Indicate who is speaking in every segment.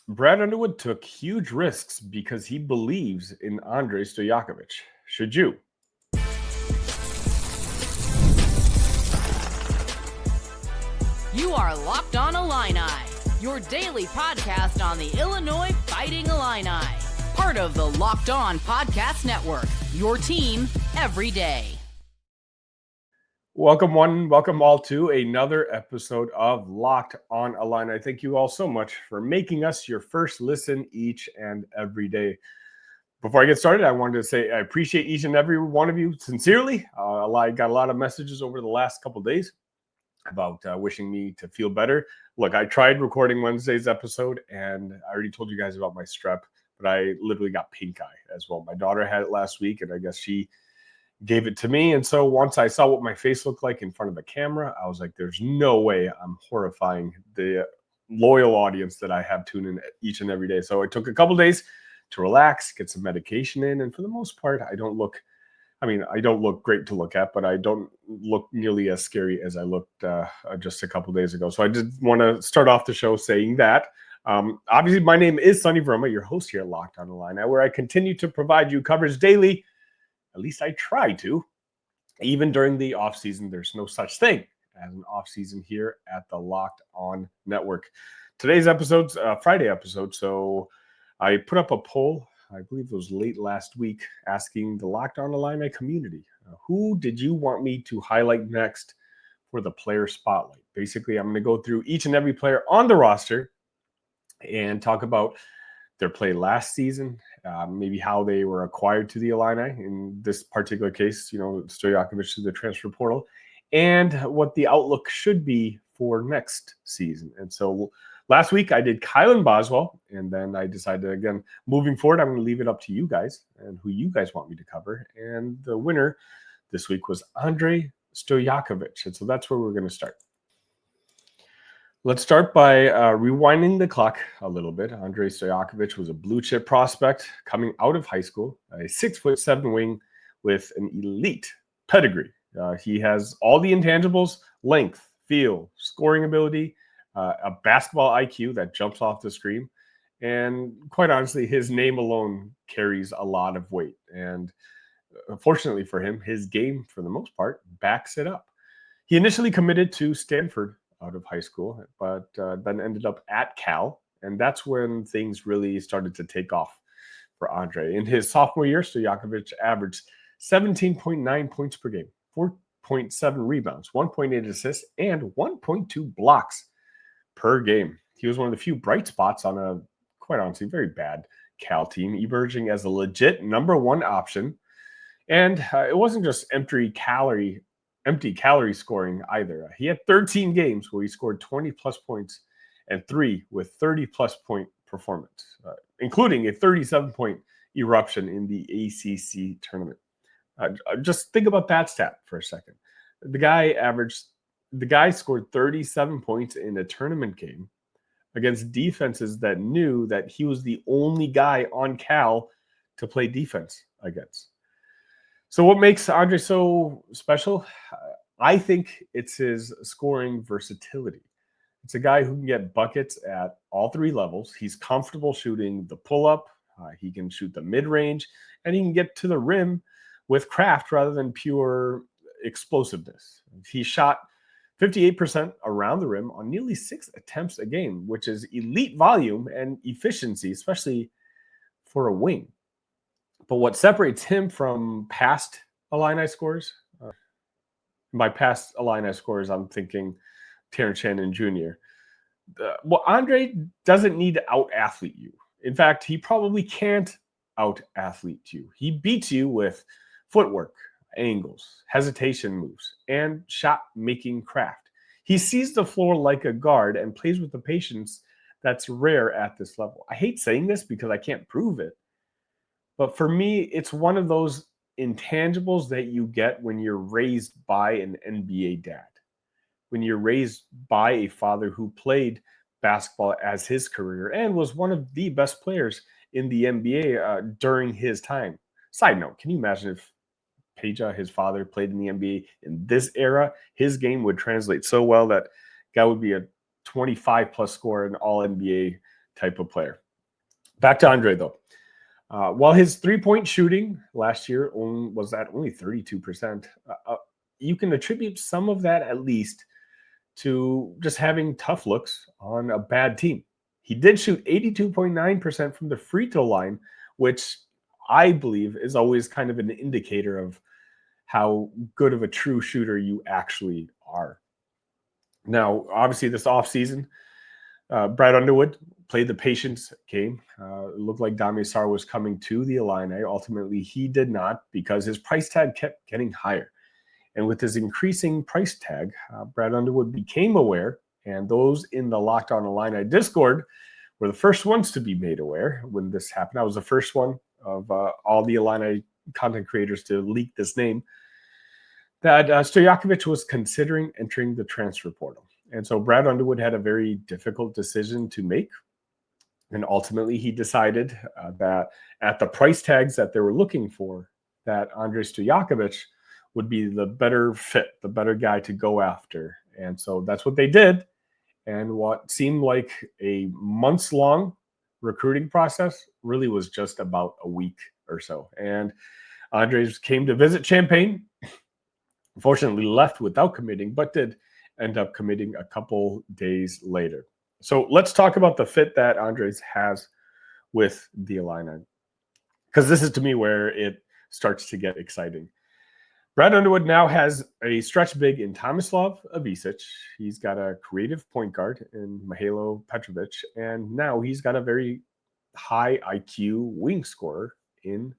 Speaker 1: Brad Underwood took huge risks because he believes in Andrej Stojakovic. Should you?
Speaker 2: You are Locked On Illini, your daily podcast on the Illinois Fighting Illini. Part of the Locked On Podcast Network, your team every day.
Speaker 1: Welcome welcome all to another episode of Locked On Illini. Thank you all so much for making us your first listen each and every day. Before I get started, I wanted to say I appreciate each and every one of you sincerely. I got a lot of messages over the last couple of days about wishing me to feel better. Look, I tried recording Wednesday's episode, and I already told you guys about my strep, but I literally got pink eye as well. My daughter had it last week, and I guess she gave it to me. And so once I saw what my face looked like in front of the camera, I was like, there's no way I'm horrifying the loyal audience that I have tuned in each and every day. So I took a couple days to relax, get some medication in. And for the most part, I don't look great to look at, but I don't look nearly as scary as I looked just a couple days ago. So I did want to start off the show saying that. Obviously, my name is Sonny Verma, your host here at Locked On Illini, where I continue to provide you coverage daily. At least I try to. Even during the offseason, there's no such thing as an offseason here at the Locked On Network. Today's episode's Friday episode, so I put up a poll, I believe it was late last week, asking the Locked On Illini community, who did you want me to highlight next for the player spotlight? Basically, I'm going to go through each and every player on the roster and talk about their play last season, maybe how they were acquired to the Illini. In this particular case, Stojakovic to the transfer portal, and what the outlook should be for next season. And so last week I did Kylan Boswell, and then I decided, again, moving forward, I'm going to leave it up to you guys and who you guys want me to cover. And the winner this week was Andrej Stojakovic. And so that's where we're going to start. Let's start by rewinding the clock a little bit. Andrej Stojakovic was a blue chip prospect coming out of high school, a 6'7" wing with an elite pedigree. He has all the intangibles: length, feel, scoring ability, a basketball IQ that jumps off the screen. And quite honestly, his name alone carries a lot of weight. And fortunately for him, his game, for the most part, backs it up. He initially committed to Stanford out of high school, but then ended up at Cal. And that's when things really started to take off for Andrej. In his sophomore year, Stojakovic averaged 17.9 points per game, 4.7 rebounds, 1.8 assists, and 1.2 blocks per game. He was one of the few bright spots on a, quite honestly, very bad Cal team, emerging as a legit number one option. And it wasn't just empty calorie scoring either. He had 13 games where he scored 20 plus points and 3 with 30 plus point performance, including a 37-point eruption in the ACC tournament. Just think about that stat for a second. The guy scored 37 points in a tournament game against defenses that knew that he was the only guy on Cal to play defense against. So what makes Andrej so special? I think it's his scoring versatility. It's a guy who can get buckets at all three levels. He's comfortable shooting the pull-up. He can shoot the mid-range, and he can get to the rim with craft rather than pure explosiveness. He shot 58% around the rim on nearly 6 attempts a game, which is elite volume and efficiency, especially for a wing. But what separates him from past Illini scorers, by past Illini scorers, I'm thinking Terrence Shannon Jr. Andrej doesn't need to out-athlete you. In fact, he probably can't out-athlete you. He beats you with footwork, angles, hesitation moves, and shot-making craft. He sees the floor like a guard and plays with the patience that's rare at this level. I hate saying this because I can't prove it, but for me, it's one of those intangibles that you get when you're raised by an NBA dad, when you're raised by a father who played basketball as his career and was one of the best players in the NBA during his time. Side note, can you imagine if Peja, his father, played in the NBA in this era? His game would translate so well that guy would be a 25-plus scorer, an all-NBA type of player. Back to Andre, though. While his three-point shooting last year was at only 32%, you can attribute some of that at least to just having tough looks on a bad team. He did shoot 82.9% from the free throw line, which I believe is always kind of an indicator of how good of a true shooter you actually are. Now, obviously, this offseason, Brad Underwood played the patience game. It looked like Damian Sarr was coming to the Illini. Ultimately, he did not because his price tag kept getting higher. And with his increasing price tag, Brad Underwood became aware, and those in the Locked On Illini Discord were the first ones to be made aware when this happened. I was the first one of all the Illini content creators to leak this name, that Stojakovic was considering entering the transfer portal. And so Brad Underwood had a very difficult decision to make. And ultimately, he decided that at the price tags that they were looking for, that Andrej Stojakovic would be the better fit, the better guy to go after. And so that's what they did. And what seemed like a months-long recruiting process really was just about a week or so. And Andrej came to visit Champaign, unfortunately left without committing, but did end up committing a couple days later. So let's talk about the fit that Andrej has with the Illini, because this is, to me, where it starts to get exciting. Brad Underwood now has a stretch big in Tomislav Ivicic. He's got a creative point guard in Mahalo Petravvic, and now he's got a very high IQ wing scorer in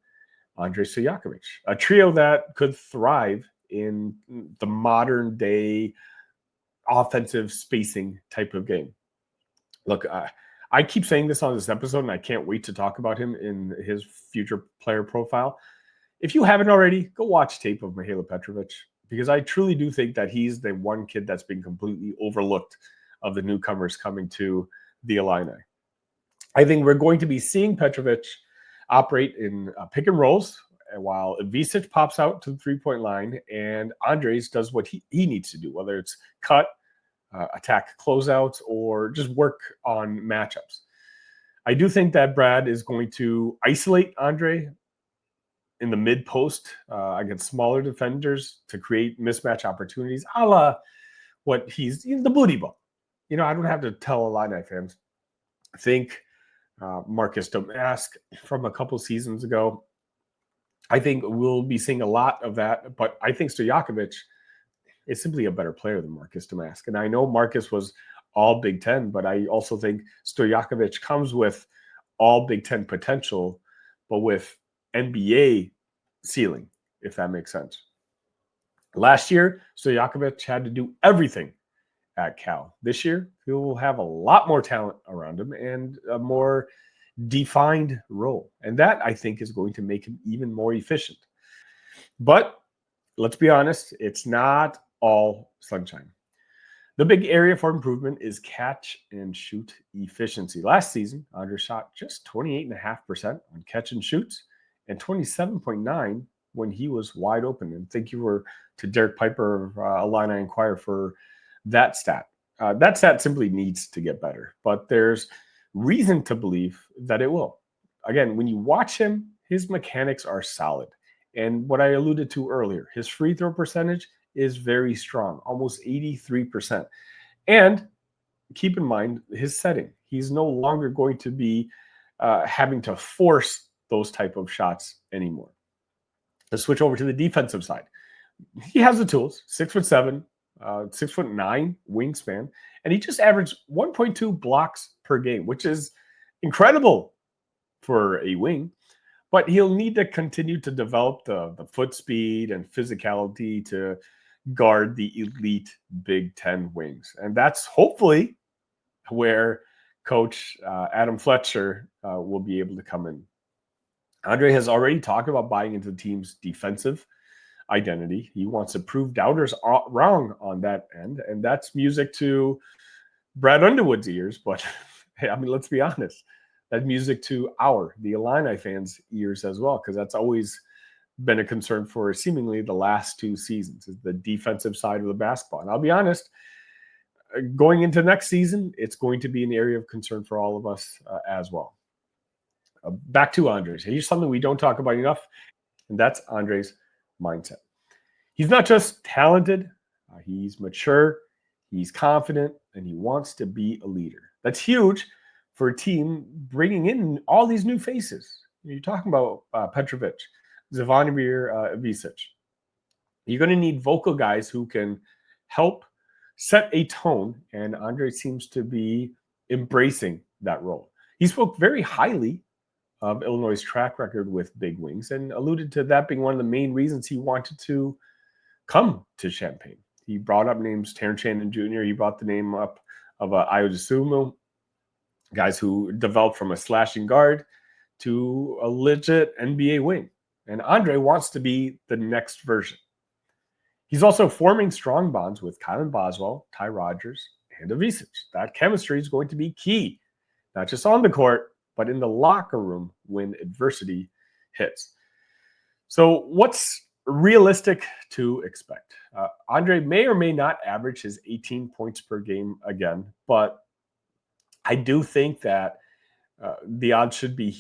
Speaker 1: Andrej Stojakovic, a trio that could thrive in the modern day offensive spacing type of game. Look, I keep saying this on this episode, and I can't wait to talk about him in his future player profile. If you haven't already, go watch tape of Mahalo Petravvic, because I truly do think that he's the one kid that's been completely overlooked of the newcomers coming to the Illini. I think we're going to be seeing Petravvic operate in pick and rolls, while Ivicic pops out to the three-point line and Andrej does what he needs to do, whether it's cut, attack closeouts, or just work on matchups. I do think that Brad is going to isolate Andrej in the mid-post against smaller defenders to create mismatch opportunities, a la what he's the booty ball. I don't have to tell Illini fans. Think Marcus Domask from a couple seasons ago. I think we'll be seeing a lot of that, but I think Stojakovic is simply a better player than Marcus Domask. And I know Marcus was all Big Ten, but I also think Stojakovic comes with all Big Ten potential, but with NBA ceiling, if that makes sense. Last year, Stojakovic had to do everything at Cal. This year, he will have a lot more talent around him and a more defined role. And that, I think, is going to make him even more efficient. But let's be honest, it's not all sunshine. The big area for improvement is catch and shoot efficiency. Last season, Andrej shot just 28.5% on catch and shoots and 27.9% when he was wide open. And thank you to Derek Piper of Illini Inquirer for that stat. That stat simply needs to get better, but there's reason to believe that it will. Again, when you watch him, his mechanics are solid. And what I alluded to earlier, his free throw percentage is very strong, almost 83%. And keep in mind his setting. He's no longer going to be having to force those type of shots anymore. Let's switch over to the defensive side. He has the tools, 6'7", 6'9" wingspan, and he just averaged 1.2 blocks per game, which is incredible for a wing. But he'll need to continue to develop the foot speed and physicality to guard the elite Big Ten wings. And that's hopefully where Coach Adam Fletcher will be able to come in. Andrej has already talked about buying into the team's defensive identity. He wants to prove doubters wrong on that end, and that's music to Brad Underwood's ears. But hey, I mean, let's be honest, that's music to the Illini fans' ears as well, because that's always been a concern for seemingly the last two seasons, is the defensive side of the basketball. And I'll be honest, going into next season, it's going to be an area of concern for all of us as well. Back to Andres. Here's something we don't talk about enough, and that's Andres' mindset. He's not just talented, he's mature, he's confident, and he wants to be a leader. That's huge for a team bringing in all these new faces. You're talking about Petravvic, Zvonimir Visic. You're going to need vocal guys who can help set a tone, and Andre seems to be embracing that role. He spoke very highly of Illinois' track record with big wings and alluded to that being one of the main reasons he wanted to come to Champaign. He brought up names Terrence Shannon Jr. He brought the name up of Ayo guys who developed from a slashing guard to a legit NBA wing. And Andre wants to be the next version. He's also forming strong bonds with Kylan Boswell, Ty Rogers, and Avicic. That chemistry is going to be key, not just on the court, but in the locker room when adversity hits. So what's realistic to expect? Andre may or may not average his 18 points per game again, but I do think that the odds should be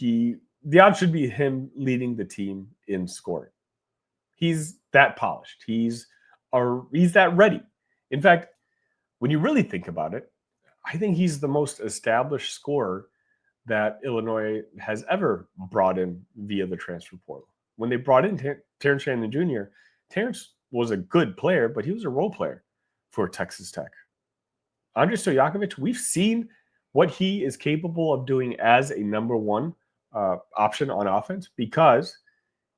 Speaker 1: him leading the team in scoring. He's that polished. He's that ready. In fact, when you really think about it, I think he's the most established scorer that Illinois has ever brought in via the transfer portal. When they brought in Terrence Shannon Jr., Terrence was a good player, but he was a role player for Texas Tech. Andrej Stojakovic, we've seen what he is capable of doing as a number one option on offense because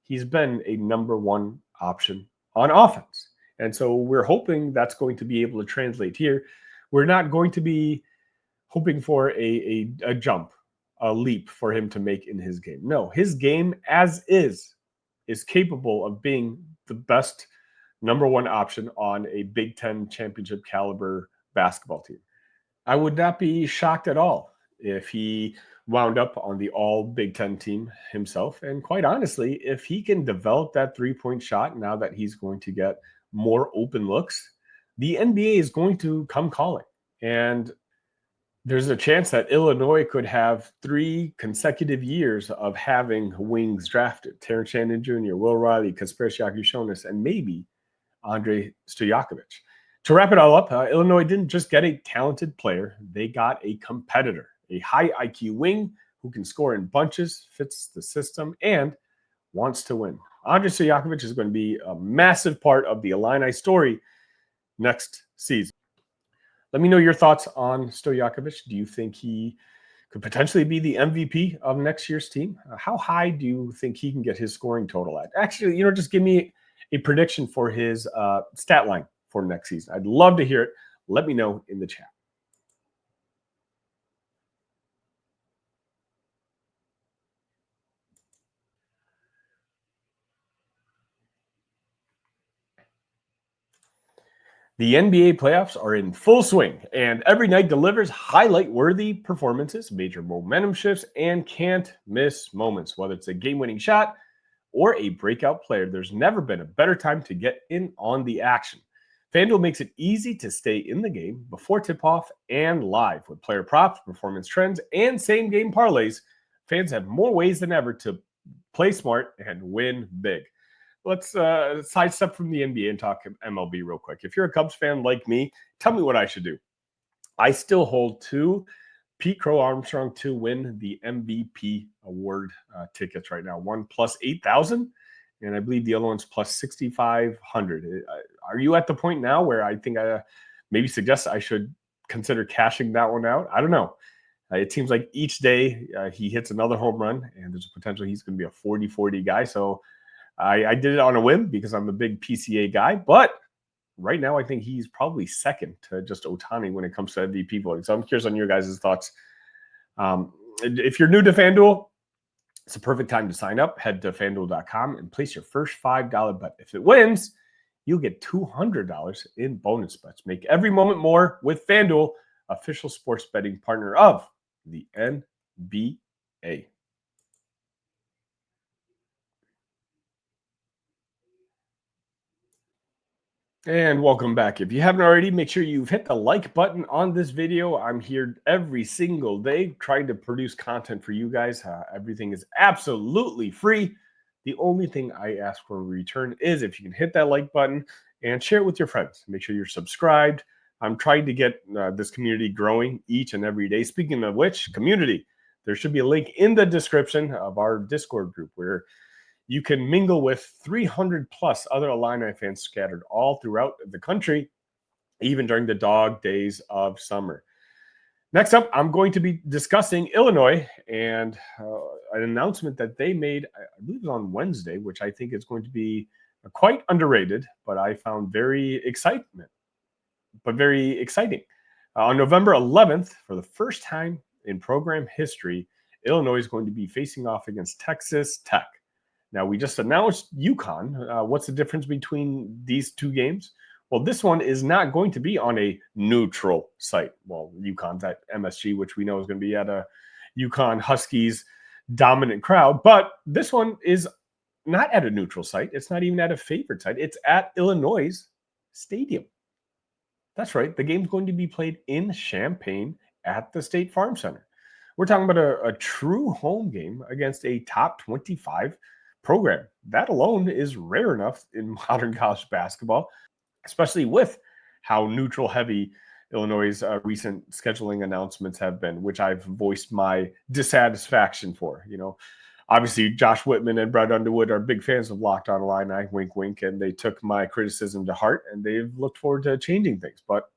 Speaker 1: he's been a number one option on offense. And so we're hoping that's going to be able to translate here. We're not going to be hoping for a jump, a leap for him to make in his game. No, his game as is capable of being the best number one option on a Big Ten championship caliber basketball team. I would not be shocked at all if he wound up on the all Big Ten team himself. And quite honestly, if he can develop that three-point shot now that he's going to get more open looks, the NBA is going to come calling. And there's a chance that Illinois could have 3 consecutive years of having wings drafted. Terrence Shannon Jr., Will Riley, Kasper Siakis, and maybe Andrej Stojakovic. To wrap it all up, Illinois didn't just get a talented player. They got a competitor, a high IQ wing who can score in bunches, fits the system, and wants to win. Andrej Stojakovic is going to be a massive part of the Illini story next season. Let me know your thoughts on Stojakovic. Do you think he could potentially be the MVP of next year's team? How high do you think he can get his scoring total at? Actually, just give me a prediction for his stat line for next season. I'd love to hear it. Let me know in the chat. The NBA playoffs are in full swing, and every night delivers highlight-worthy performances, major momentum shifts, and can't-miss moments. Whether it's a game-winning shot or a breakout player, there's never been a better time to get in on the action. FanDuel makes it easy to stay in the game before tip-off and live. With player props, performance trends, and same-game parlays, fans have more ways than ever to play smart and win big. Let's sidestep from the NBA and talk MLB real quick. If you're a Cubs fan like me, tell me what I should do. I still hold 2 Pete Crow Armstrong to win the MVP award tickets right now. One plus 8,000, and I believe the other one's plus 6,500. Are you at the point now where I think I maybe suggest I should consider cashing that one out? I don't know. It seems like each day he hits another home run, and there's a potential he's going to be a 40-40 guy. So I did it on a whim because I'm a big PCA guy, but right now I think he's probably second to just Ohtani when it comes to MVP voting. So I'm curious on your guys' thoughts. If you're new to FanDuel, it's a perfect time to sign up. Head to FanDuel.com and place your first $5 bet. If it wins, you'll get $200 in bonus bets. Make every moment more with FanDuel, official sports betting partner of the NBA. And welcome back. If you haven't already, make sure you've hit the like button on this video. I'm here every single day trying to produce content for you guys. Everything is absolutely free. The only thing I ask for in return is if you can hit that like button and share it with your friends. Make sure you're subscribed. I'm trying to get this community growing each and every day. Speaking of which, community, there should be a link in the description of our Discord group where you can mingle with 300 plus other Illini fans scattered all throughout the country, even during the dog days of summer. Next up, I'm going to be discussing Illinois and an announcement that they made, I believe it was on Wednesday, which I think is going to be quite underrated, but I found very exciting. On November 11th, for the first time in program history, Illinois is going to be facing off against Texas Tech. Now, we just announced UConn. What's the difference between these two games? Well, this one is not going to be on a neutral site. Well, UConn's at MSG, which we know is going to be at a UConn Huskies dominant crowd. But this one is not at a neutral site. It's not even at a favorite site. It's at Illinois Stadium. That's right. The game's going to be played in Champaign at the State Farm Center. We're talking about a true home game against a top 25 program. That alone is rare enough in modern college basketball, especially with how neutral heavy Illinois' recent scheduling announcements have been, which I've voiced my dissatisfaction for. Obviously Josh Whitman and Brad Underwood are big fans of Locked On Illini, wink, wink, and they took my criticism to heart and they've looked forward to changing things. But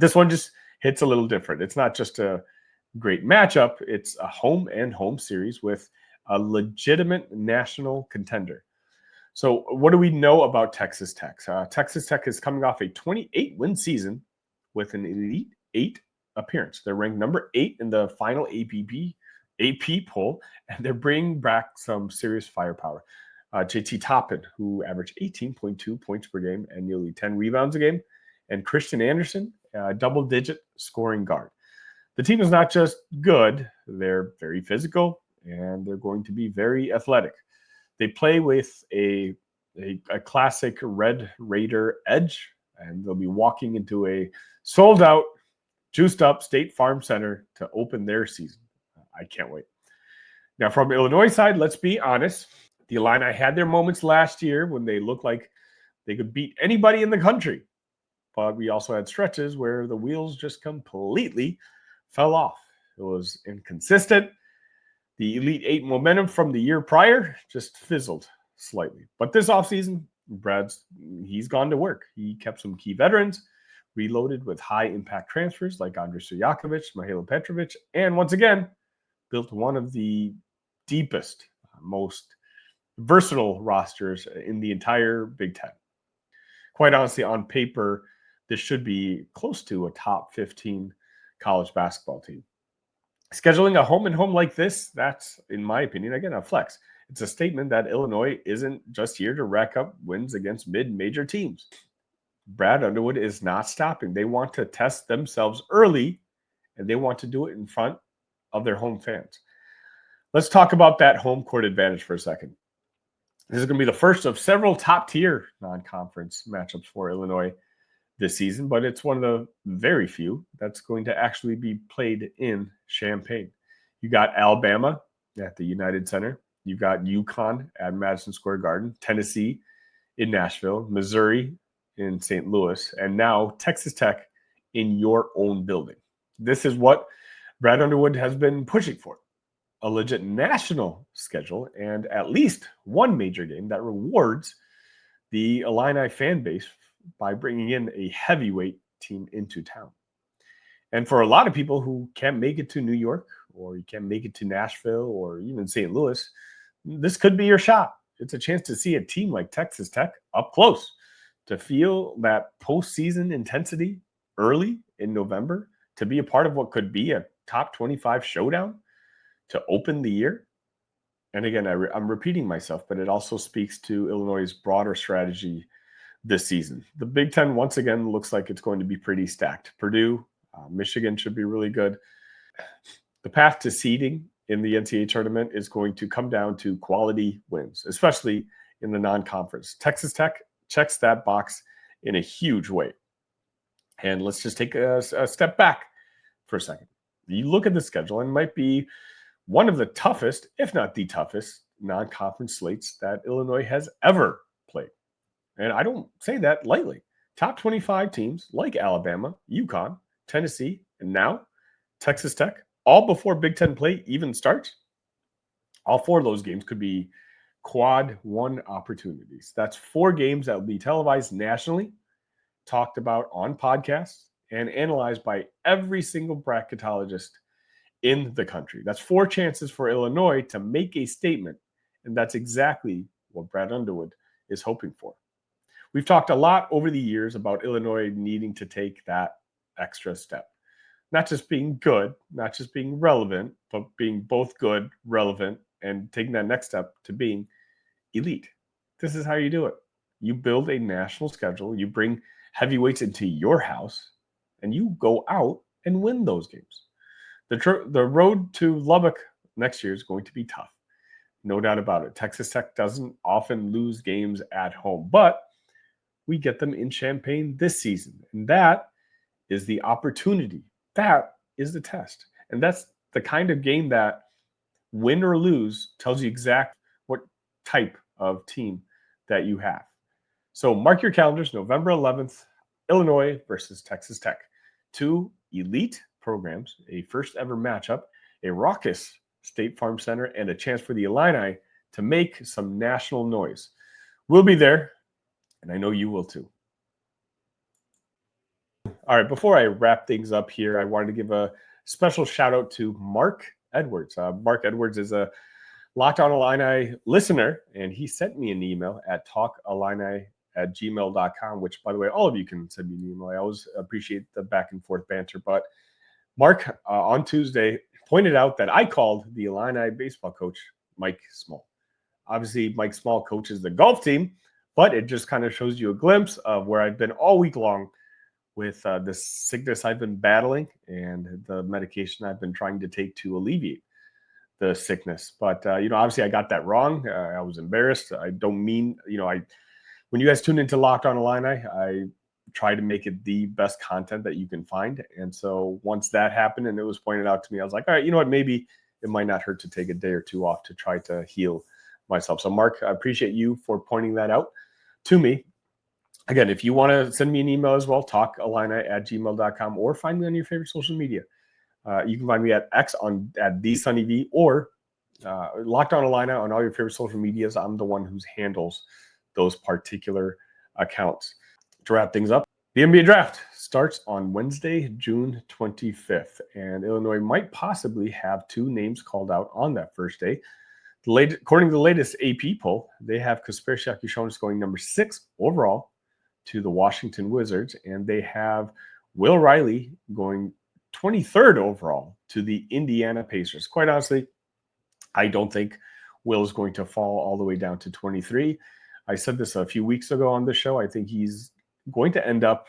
Speaker 1: this one just hits a little different. It's not just a great matchup. It's a home and home series with a legitimate national contender. So what do we know about Texas Tech? Texas Tech is coming off a 28-win season with an Elite 8 appearance. They're ranked number 8 in the final AP poll, and they're bringing back some serious firepower. JT Toppin, who averaged 18.2 points per game and nearly 10 rebounds a game, and Christian Anderson, double-digit scoring guard. The team is not just good, they're very physical, and they're going to be very athletic. They play with a classic Red Raider edge, and they'll be walking into a sold-out, juiced-up State Farm Center to open their season. I can't wait. Now, from Illinois side, let's be honest. The Illini had their moments last year when they looked like they could beat anybody in the country. But we also had stretches where the wheels just completely fell off. It was inconsistent. The Elite 8 momentum from the year prior just fizzled slightly. But this offseason, he's gone to work. He kept some key veterans, reloaded with high-impact transfers like Andrej Stojakovic, Mahalo Petravvic, and once again, built one of the deepest, most versatile rosters in the entire Big Ten. Quite honestly, on paper, this should be close to a top 15 college basketball team. Scheduling a home and home like this, that's, in my opinion, again, a flex. It's a statement that Illinois isn't just here to rack up wins against mid-major teams. Brad Underwood is not stopping. They want to test themselves early, and they want to do it in front of their home fans. Let's talk about that home court advantage for a second. This is going to be the first of several top-tier non-conference matchups for Illinois this season, but it's one of the very few that's going to actually be played in Champaign. You got Alabama at the United Center. You got UConn at Madison Square Garden, Tennessee in Nashville, Missouri in St. Louis, and now Texas Tech in your own building. This is what Brad Underwood has been pushing for. A legit national schedule and at least one major game that rewards the Illini fan base by bringing in a heavyweight team into town. And for a lot of people who can't make it to New York, or you can't make it to Nashville, or even St. Louis, this could be your shot. It's a chance to see a team like Texas Tech up close, to feel that postseason intensity early in November, to be a part of what could be a top 25 showdown to open the year. And again, I'm repeating myself, but it also speaks to Illinois' broader strategy this season. The Big Ten, once again, looks like it's going to be pretty stacked. Purdue, Michigan should be really good. The path to seeding in the NCAA tournament is going to come down to quality wins, especially in the non-conference. Texas Tech checks that box in a huge way. And let's just take a step back for a second. You look at the schedule, and it might be one of the toughest, if not the toughest, non-conference slates that Illinois has ever played. And I don't say that lightly. Top 25 teams like Alabama, UConn, Tennessee, and now Texas Tech, all before Big Ten play even starts. All 4 of those games could be quad 1 opportunities. That's 4 games that will be televised nationally, talked about on podcasts, and analyzed by every single bracketologist in the country. That's 4 chances for Illinois to make a statement, and that's exactly what Brad Underwood is hoping for. We've talked a lot over the years about Illinois needing to take that extra step. Not just being good, not just being relevant, but being both good, relevant, and taking that next step to being elite. This is how you do it. You build a national schedule, you bring heavyweights into your house, and you go out and win those games. The road to Lubbock next year is going to be tough. No doubt about it. Texas Tech doesn't often lose games at home, but we get them in Champaign this season. And that is the opportunity. That is the test. And that's the kind of game that, win or lose, tells you exactly what type of team that you have. So mark your calendars, November 11th, Illinois versus Texas Tech. 2 elite programs, a first ever matchup, a raucous State Farm Center, and a chance for the Illini to make some national noise. We'll be there, and I know you will too. All right, before I wrap things up here, I wanted to give a special shout out to Mark Edwards. Mark Edwards is a Locked On Illini listener, and he sent me an email at talkillini@gmail.com, which, by the way, all of you can send me an email. I always appreciate the back and forth banter. But Mark, on Tuesday, pointed out that I called the Illini baseball coach, Mike Small. Obviously, Mike Small coaches the golf team, but it just kind of shows you a glimpse of where I've been all week long with this sickness I've been battling and the medication I've been trying to take to alleviate the sickness. But, obviously I got that wrong. I was embarrassed. I don't mean, when you guys tune into Locked On Illini, I try to make it the best content that you can find. And so once that happened and it was pointed out to me, I was like, all right, you know what, maybe it might not hurt to take a day or 2 off to try to heal myself. So Mark, I appreciate you for pointing that out to me. Again, if you want to send me an email as well, talkillini@gmail.com, or find me on your favorite social media. You can find me at X at TheSunnyV, or Locked On Illini on all your favorite social medias. I'm the one who handles those particular accounts. To wrap things up, the NBA draft starts on Wednesday, June 25th, and Illinois might possibly have 2 names called out on that first day. According to the latest AP poll, they have Kasper Siakishonis going number 6 overall to the Washington Wizards, and they have Will Riley going 23rd overall to the Indiana Pacers. Quite honestly, I don't think Will is going to fall all the way down to 23. I said this a few weeks ago on the show. I think he's going to end up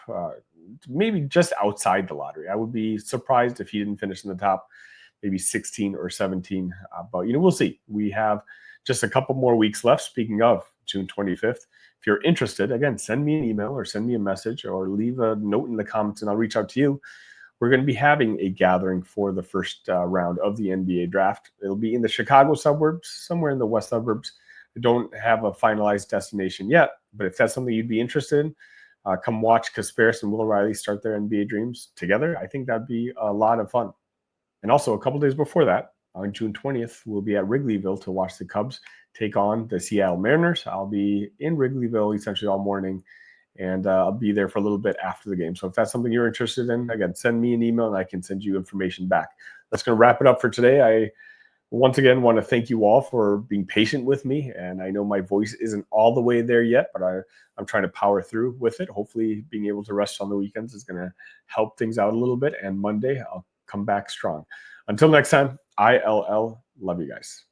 Speaker 1: maybe just outside the lottery. I would be surprised if he didn't finish in the top maybe 16 or 17. But, we'll see. We have just a couple more weeks left. Speaking of June 25th, if you're interested, again, send me an email or send me a message or leave a note in the comments and I'll reach out to you. We're going to be having a gathering for the first round of the NBA draft. It'll be in the Chicago suburbs, somewhere in the west suburbs. I don't have a finalized destination yet, but if that's something you'd be interested in, come watch Kasperis and Will Riley start their NBA dreams together. I think that'd be a lot of fun. And also a couple days before that, on June 20th, we'll be at Wrigleyville to watch the Cubs take on the Seattle Mariners. I'll be in Wrigleyville essentially all morning, and I'll be there for a little bit after the game. So if that's something you're interested in, again, send me an email and I can send you information back. That's going to wrap it up for today. I once again want to thank you all for being patient with me. And I know my voice isn't all the way there yet, but I'm trying to power through with it. Hopefully being able to rest on the weekends is going to help things out a little bit. And Monday, I'll come back strong. Until next time, ILL. Love you guys.